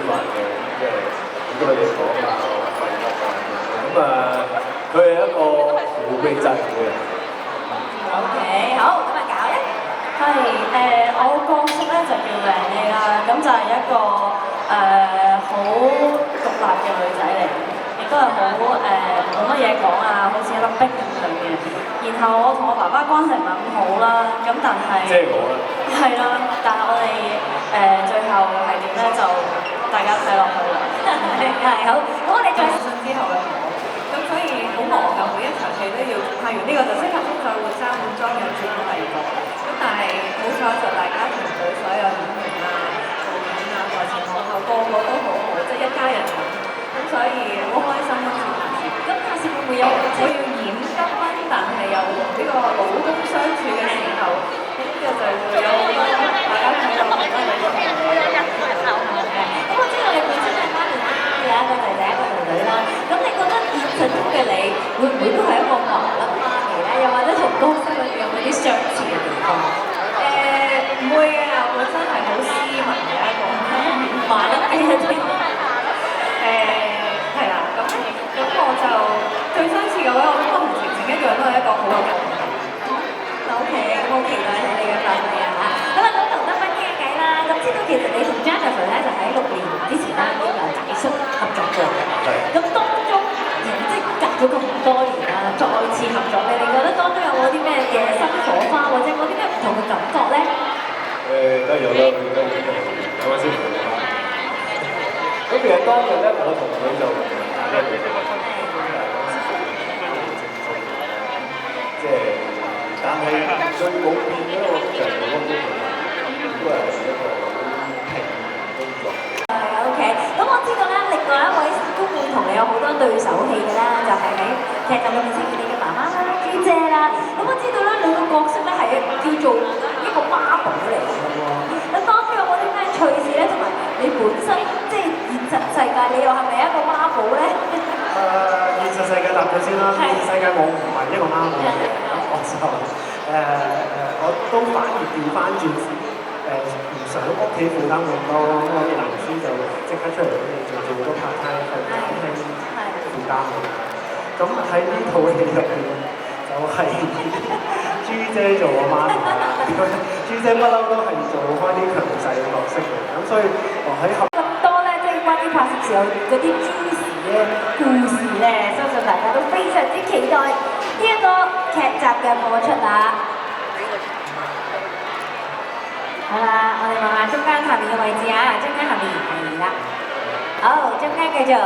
範嘅，即係好多嘢講啊，廢物啊咁啊，佢係一個好俾責任嘅人。OK， 好，咁啊搞一我角色咧就叫靚妮啦，咁就係一個好獨立嘅女仔嚟，亦都係好冇乜嘢講啊，好似一粒冰咁樣嘅。然後我同我爸爸關係唔係咁好啦，咁但係即係我啦，係啦，但係我哋最後係點咧就大家睇落去啦。係好，咁我哋再信之後嘅我，咁所以好忙㗎，每一場戲都要拍完呢個就即刻再換衫換裝又轉到第二個，咁但係好彩就大家團隊所有演員啊、導演啊、台前幕後個個都好好，即係一家人咁，咁所以好開心咯！咁下次會唔會有我要演嘉賓，但係又同呢個老公相處嘅時候，咁呢個就會有好多大家睇落覺得你嘅咁我知道你本身係媽咪啦，有一個仔仔一個女女啦。咁你覺得現實中嘅你會唔會都係一個麻甩媽咪咧？又或者同角色裏面有冇啲相似嘅地方？唔會嘅，我本身係好斯文嘅一個麻甩嘅一啲。係啦，咁我就最相似嘅話，我覺得同晴晴一樣都係一個好有感覺。OK，咁我期待睇你嘅發揮啊嚇！咁啊，咁同德斌傾下偈啦。咁知道其實你同 Jennifer 咧就喺6年之前啦已經有大叔合作過嘅。咁當中即係隔咗咁多年啦，再次合作，你哋覺得當中有冇啲咩嘅新火花，或者有冇啲咩唔同嘅感覺咧？梗係有啦，佢而家已經係先火花。咁其實當日咧，我同佢就唔係太一樣嘅，即係，但係最冇變嘅我就係冇乜工作，都係一個好平嘅工作。係 OK， 咁我知道咧，另外一位都會同你有好多對手戲嘅啦，就係喺劇集裏面飾演你嘅媽媽啦、朱姐啦。咁我知道咧，你個角色咧係叫做一個媽寶嚟嘅喎。咁當中有冇啲咩趣事咧？同埋你本身即係現實世界，你又係咪一個媽寶咧？現實世界答咗先啦，現實世界我唔係一個媽寶嚟嘅，咁我就我都反而調翻轉唔想屋企負擔咁多，咁我啲老師就即刻出嚟俾你做好多 part time 去減輕負擔嘅。咁喺呢套戲入邊就係朱姐做我媽咪啦，朱姐不嬲都係做開啲強勢嘅角色嘅，咁所以我喺合咁多咧，即係關於拍攝時候嗰啲 juicy 嘅故事咧，相信大家都非常之期待呢一個劇集嘅播出啦。好啦，我哋望下中間下面嘅位置啊，中間下面係啦，好，中間繼續。